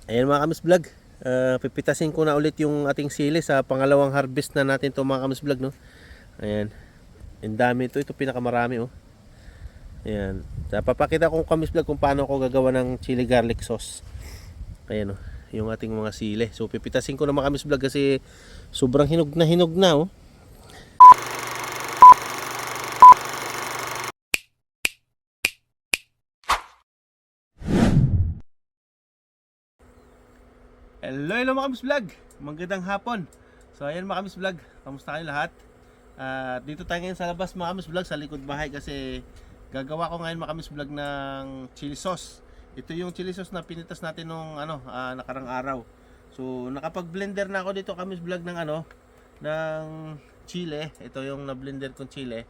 Ayan mga kamis vlog, pipitasin ko na ulit yung ating sili sa pangalawang harvest na natin to mga kamis vlog, no? Ayan, ang dami ito, ito pinakamarami, oh. Ayan, so, papakita ko kamis vlog kung paano ako gagawa ng chili garlic sauce. Ayan, oh, yung ating mga sili. So pipitasin ko na mga kamis vlog kasi sobrang hinog na, oh. Hello mga kamis vlog, magandang hapon. So ayan mga kamis vlog, kamusta kayo lahat? Dito tayo ngayon sa labas mga kamis vlog, sa likod bahay kasi gagawa ko ngayon mga kamis vlog ng chili sauce. Ito yung chili sauce na pinitas natin nung nakarang araw. So nakapag-blender na ako dito kamis vlog ng ng chile. Ito yung na-blender kong chile.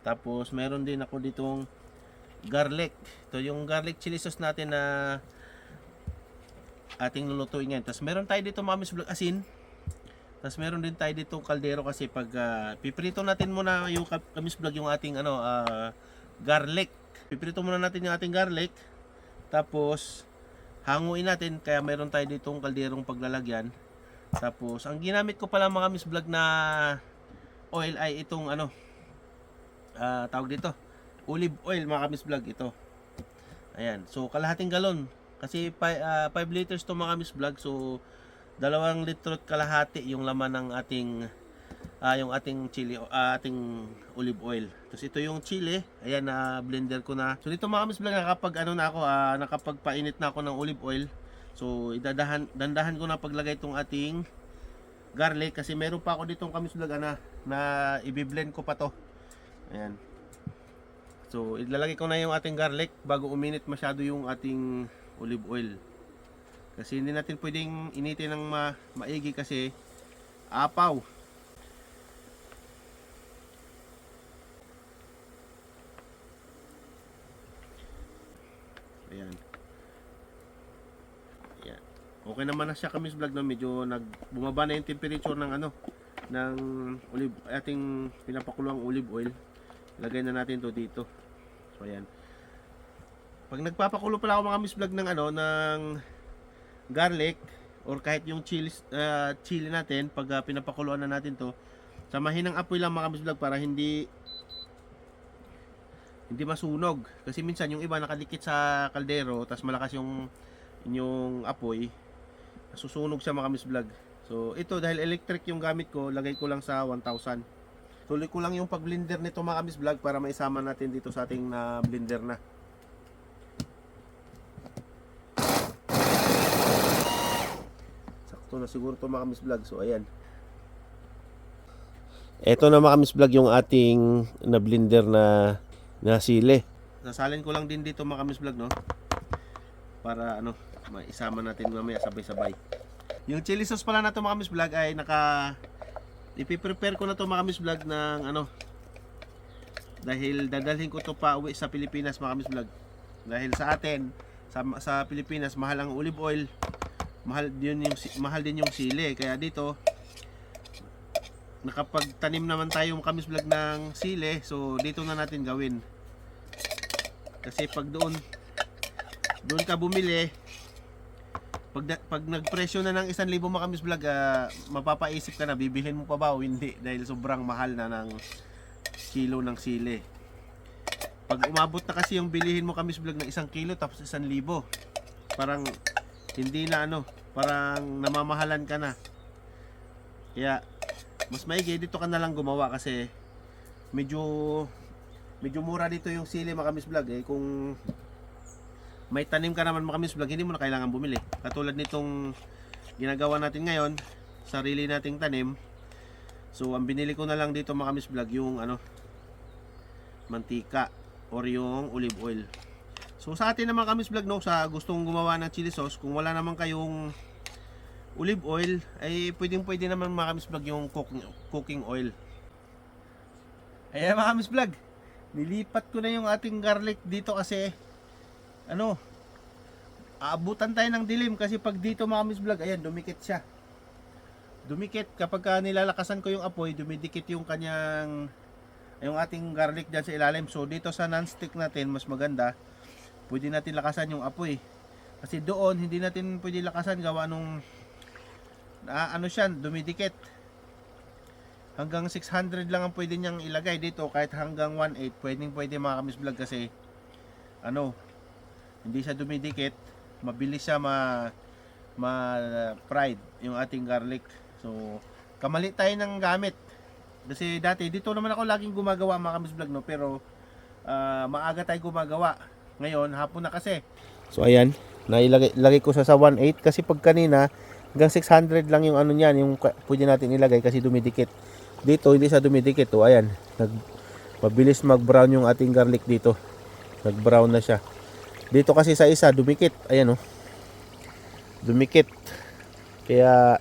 Tapos meron din ako ditong garlic. Ito yung garlic chili sauce natin na ating lulutuin ngayon. Tapos meron tayo dito mga kamis vlog asin. Tapos meron din tayo dito kaldero kasi pag piprito natin muna yung kamis vlog yung ating garlic. Piprito muna natin yung ating garlic. Tapos hanguin natin kaya meron tayo ditong kalderong paglalagyan. Tapos ang ginamit ko pala mga kamis vlog na oil ay itong tawag dito olive oil mga kamis vlog ito. Ayan. So kalahating galon kasi 5 liters to mga kamis vlog. So 2 litro at kalahati yung laman ng ating yung ating chili, ating olive oil. Tapos ito yung chili, ayan na blender ko na. So dito mga kamis vlog nakapag nakapagpainit na ako ng olive oil. So dandahan ko na paglagay itong ating garlic kasi meron pa ako ditong kamis vlog na i-blend ko pa to. Ayan. So ilalagay ko na yung ating garlic bago uminit masyado yung ating olive oil. Kasi hindi natin pwedeng initin ng maigi kasi apaw. Ayan. Ayan. Okay naman na siya kamis vlog na medyo bumaba na yung temperature ng ng ating pinapakulong olive oil. Lagay na natin to dito. So ayan. Pag nagpapakulo pala ako mga kamis vlog ng ng garlic or kahit yung chili natin pag pinapakuluan na natin to sa mahinang apoy lang mga kamis vlog para hindi masunog kasi minsan yung iba nakadikit sa kaldero tas malakas yung inyong apoy nasusunog siya mga kamis vlog. So ito dahil electric yung gamit ko lagay ko lang sa 1000. Tuloy ko lang yung pag blender nito mga kamis vlog para maisama natin dito sa ating na blender na. Ito na siguro to mga kamis vlog. So ayan. Ito na mga kamis vlog yung ating na blender na sili. Sasalin ko lang din dito mga kamis vlog no. Para maisama natin mamaya sabay-sabay. Yung chili sauce pala na to mga kamis vlog ay ipiprepare ko na to mga kamis vlog ng dahil dadalhin ko to pa uwi sa Pilipinas mga kamis vlog. Dahil sa atin sa Pilipinas mahal ang olive oil. Mahal din yung sili kaya dito nakapagtanim naman tayo kamis vlog ng sili so dito na natin gawin kasi pag doon ka bumili pag nagpresyo na ng 1,000 mga kamis vlog mapapaisip ka na bibilhin mo pa ba o hindi dahil sobrang mahal na ng kilo ng sili. Pag umabot na kasi yung bilihin mo kamis vlog ng 1 kilo tapos 1,000 parang hindi na parang namamahalan ka na. Kaya mas maigi dito ka na lang gumawa kasi medyo mura dito yung sili mga kamis vlog kung may tanim ka naman mga kamis vlog hindi mo na kailangan bumili. Katulad nitong ginagawa natin ngayon, sarili nating tanim. So ang binili ko na lang dito mga kamis vlog yung mantika or yung olive oil. So sa atin naman kamis vlog sa gustong gumawa ng chili sauce, kung wala naman kayong olive oil ay pwede naman mga kamis vlog yung cooking oil. Ayan mga kamis vlog, nilipat ko na yung ating garlic dito kasi aabutan tayo ng dilim kasi pag dito mga kamis vlog ayan dumikit siya. Dumikit kapag nilalakasan ko yung apoy, dumidikit yung ating garlic dyan sa ilalim. So dito sa non-stick natin mas maganda. Pwede natin lakasan yung apoy Kasi doon hindi natin pwede lakasan gawa nung ano siya, dumidikit. Hanggang 600 lang ang pwede niyang ilagay dito, kahit hanggang 1.8 pwede mga kamis vlog kasi ano, hindi siya dumidikit, mabilis siya fried yung ating garlic. So kamali tayo ng gamit. Kasi dati dito naman ako laging gumagawa mga kamis vlog, no, pero maaga tayo gumagawa. Ngayon hapon na kasi. So ayan, nailagay ko sa 1.8 kasi pag kanina hanggang 600 lang yung ano niyan, yung pwede natin ilagay kasi dumidikit. Dito hindi siya dumidikit. O ayan, mabilis mag-brown yung ating garlic dito. Nag-brown na siya. Dito kasi sa isa dumikit. Ayan, oh. Dumikit. Kaya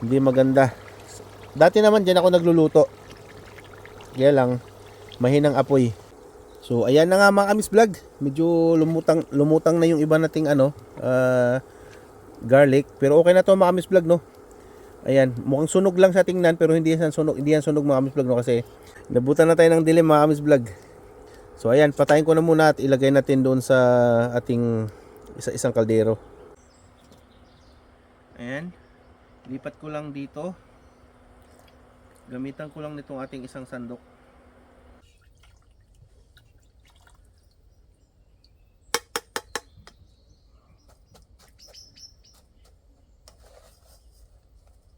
hindi maganda. Dati naman diyan ako nagluluto. Kaya lang mahinang apoy. So ayan na nga mga kamis vlog. Medyo lumutang na yung iba nating garlic, pero okay na to mga kamis vlog, no. Ayan, mukhang sunog lang sa tingnan pero hindi yan sunog mga kamis vlog, no, kasi nabutan na tayo ng dilim mga kamis vlog. So ayan, patayin ko na muna at ilagay natin doon sa ating isang kaldero. Ayan, lipat ko lang dito. Gamitan ko lang nitong ating isang sandok.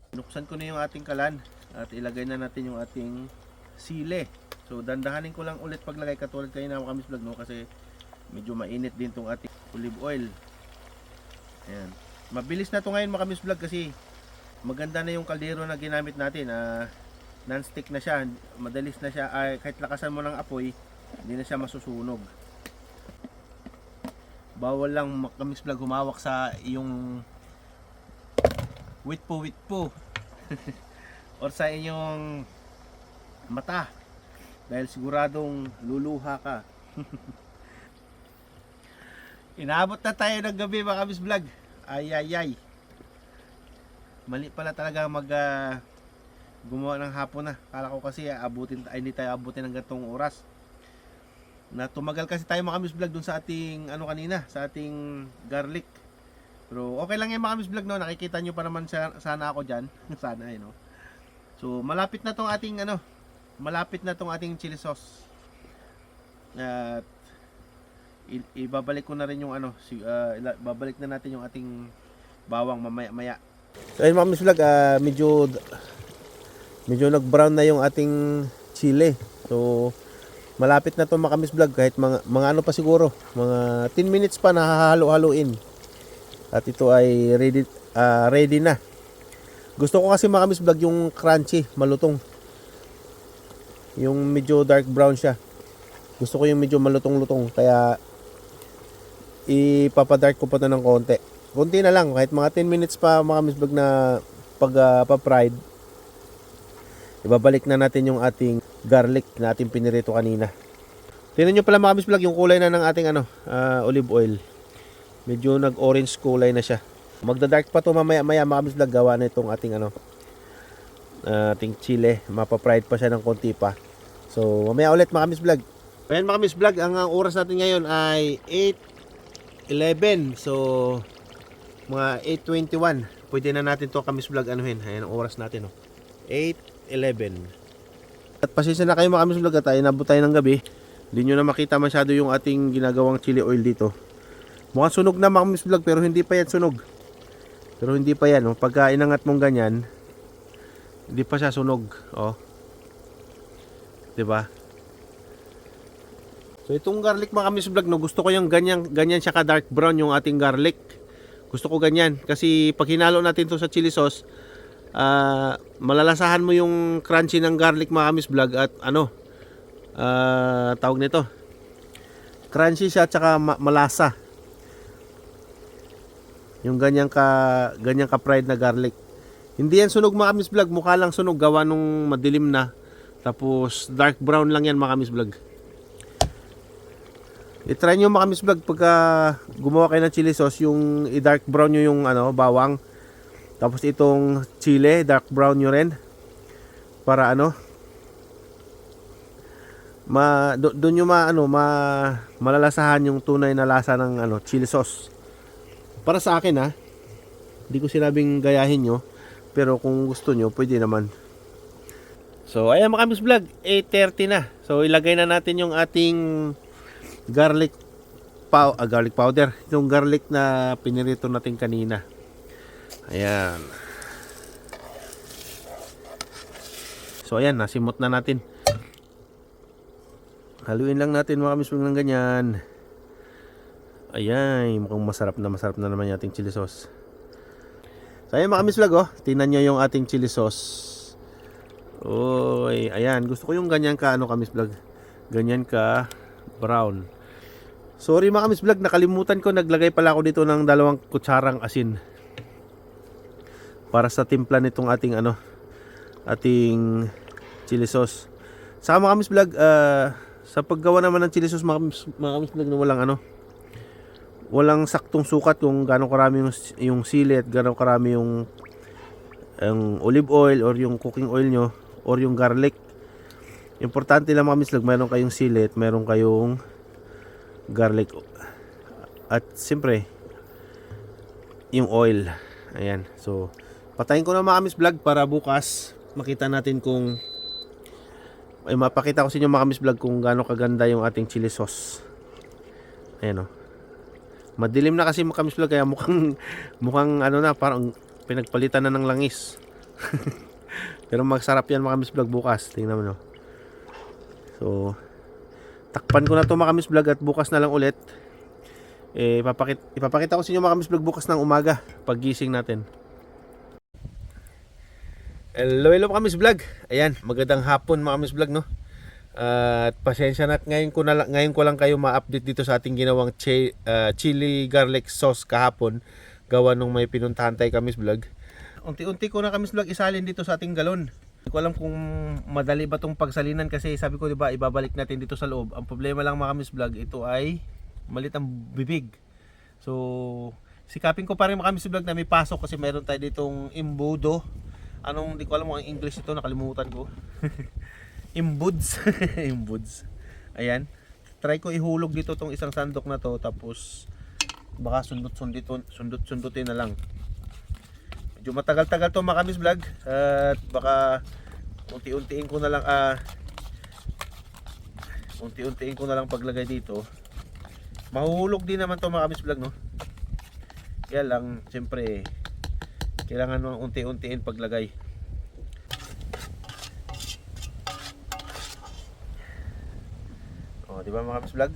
Nuksan ko na yung ating kalan at ilagay na natin yung ating sili. So dandahanin ko lang ulit paglagay katulad kayo na mga kamis vlog, no, kasi medyo mainit din tong ating olive oil. Ayan. Mabilis na to ngayon mga kamis vlog kasi maganda na yung kaldero na ginamit natin. Non-stick na siya, madalis na siya, kahit lakasan mo ng apoy hindi na siya masusunog. Bawal lang mga kamis vlog humawak sa iyong wit po or sa inyong mata dahil siguradong luluha ka. Inaabot na tayo ng gabi mga kamis vlog. Ay. Mali pala talaga gumawa ng hapon na. Kala ko kasi hindi tayo abutin ng ganitong oras. Na tumagal kasi tayo mga kamis vlog dun sa ating kanina, sa ating garlic. Pero okay lang yan mga kamis vlog, no. Nakikita nyo pa naman sana ako dyan. Sana no. So malapit na tong ating chili sauce. At ibabalik ko na rin yung babalik na natin yung ating bawang mamaya. So ayun mga kamis vlog, medyo nag-brown na yung ating chili. So malapit na to mga kamis vlog, kahit mga ano pa siguro, mga 10 minutes pa nahahalo-haluin. At ito ay ready na. Gusto ko kasi mga kamis vlog yung crunchy, malutong. Yung medyo dark brown siya. Gusto ko yung medyo malutong-lutong, kaya ipapadark ko pa ito ng konti. Konti na lang, kahit mga 10 minutes pa mga kamis vlog na pa-fried. Ibabalik na natin yung ating garlic na ating pinirito kanina. Tingnan nyo pala mga kamis vlog yung kulay na ng ating olive oil. Medyo nag-orange kulay na siya. Magda-dark pa to mamaya-maya mga kamis vlog, gawa na itong ating ating chili. Mapa-fried pa siya ng konti pa. So mamaya ulit mga kamis vlog. Ayan mga kamis vlog, ang oras natin ngayon ay 8:11. So mga 8:21. Pwede na natin to kamis vlog anuhin. Ayan ang oras natin, 8:11. At pasensya na kayo mga kamis vlog, at inabot tayo ng gabi. Hindi nyo na makita masyado yung ating ginagawang chili oil dito. Mukhang sunog na mga kamis vlog, pero hindi pa yan sunog. Pero hindi pa yan, pagka inangat mong ganyan, hindi pa siya sunog, diba? So itong garlic mga kamis vlog, gusto ko yung ganyan siya ka dark brown yung ating garlic. Gusto ko ganyan kasi pag hinalo natin to sa chili sauce, malalasahan mo yung crunchy ng garlic mga kamis vlog, at tawag nito, crunchy siya at saka malasa. Yung ganyan ka fried na garlic. Hindi yan sunog mga kamis vlog, mukha lang sunog gawa nung madilim na. Tapos dark brown lang yan mga kamis vlog. I-try nyo mga kamis vlog pagka gumawa kayo ng chili sauce, yung i-dark brown nyo yung bawang. Tapos itong chili, dark brown nyo rin. Para doon nyo malalasahan yung tunay na lasa ng chili sauce. Para sa akin ha, hindi ko sinabing gayahin nyo, pero kung gusto nyo, pwede naman. So ayan mga Kami's Vlog, 8:30 na. So ilagay na natin yung ating garlic powder, yung garlic na pinirito natin kanina. Ayan. So ayan, nasimot na natin. Haluin lang natin mga Kami's Vlog ng ganyan. Ayan, mukhang masarap na naman yung ating chili sauce. So ayan mga Kami's Vlog, oh, tingnan nyo yung ating chili sauce. Oy, ayan, gusto ko yung ganyan ka Kami's Vlog. Ganyan ka brown. Sorry mga Kami's Vlog, nakalimutan ko, naglagay pala ako dito ng 2 kutsarang asin. Para sa timpla nitong ating ating chili sauce. Saka mga Kami's Vlog, sa paggawa naman ng chili sauce mga Kami's Vlog, na walang saktong sukat kung gaano karami yung sili at gaano karami yung olive oil or yung cooking oil nyo or yung garlic. Importante lang mga Kami's Vlog, mayroon kayong sili at mayroon kayong garlic at siyempre yung oil. Ayan, so patayin ko na mga Kami's Vlog para bukas makita natin kung mapakita ko sa inyo mga Kami's Vlog kung gaano kaganda yung ating chili sauce. Ayan o, madilim na kasi mga Kami's Vlog, kaya mukhang na, parang pinagpalitan na ng langis. Pero magsarap yan mga Kami's Vlog bukas. Tingnan mo no. So takpan ko na to mga Kami's Vlog at bukas na lang ulit ipapakita ko sa inyo mga Kami's Vlog bukas ng umaga paggising natin. Hello Kami's Vlog. Ayan, magandang hapon mga Kami's Vlog no. At pasensya na, ngayon ko lang kayo ma-update dito sa ating ginawang chili garlic sauce kahapon, gawa nung may pinuntahan tayo Kami's Vlog. Unti-unti ko na Kami's Vlog isalin dito sa ating galon. Hindi ko alam kung madali ba tong pagsalinan kasi sabi ko diba ibabalik natin dito sa loob. Ang problema lang mga Kami's Vlog, ito ay malit ang bibig. So sikapin ko pa rin mga Kami's Vlog na may pasok kasi meron tayo ditong imbudo. Hindi ko alam kung ang English ito, nakalimutan ko. Imbuds. Imbuds. Ayan. Try ko ihulog dito tong isang sandok na to, tapos baka sundot-sundutin na lang. Medyo matagal-tagal to mga Kami's Vlog at baka unti-untiin ko na lang paglagay dito. Mahuhulog din naman to mga Kami's Vlog no. Kaya lang siyempre kailangan mo unti-untiin paglagay. Di ba mga Kami's Vlog?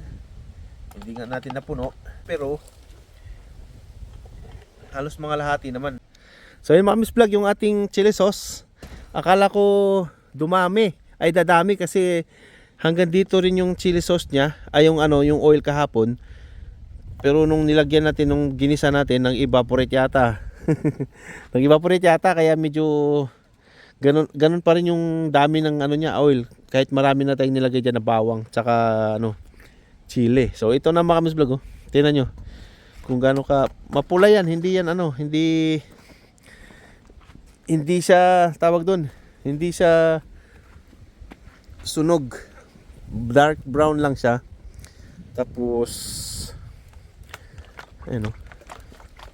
Hindi nga natin napuno, pero halos mga lahati naman. So yun mga Kami's Vlog, yung ating chili sauce. Akala ko dadami kasi hanggang dito rin yung chili sauce niya, ay yung oil kahapon. Pero nung nilagyan natin, nung ginisa natin, nag-evaporate yata. Nag-evaporate yata, kaya medyo ganun pa rin yung dami ng niya, oil. Kahit marami na tayong nilagay dyan na bawang, tsaka chili. So ito na mga Kami's Vlog, oh. Tingnan nyo kung gaano ka mapula yan. Hindi yan hindi siya tawag doon, hindi siya sunog, dark brown lang siya. Tapos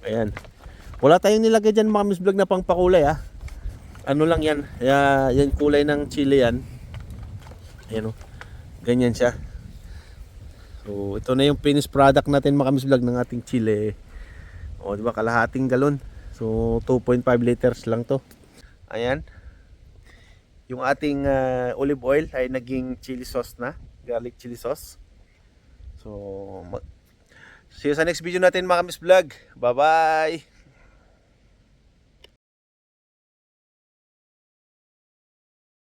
ayan, wala tayong nilagay dyan mga Kami's Vlog na pangpakulay lang yan, yan kulay ng chili yan. Ayan ganyan siya. So ito na yung finished product natin mga Kami's Vlog ng ating chili. Diba, kalahating galon. So 2.5 liters lang to. Ayan, yung ating olive oil ay naging chili sauce na, garlic chili sauce. So see you sa next video natin mga Kami's Vlog. Bye bye.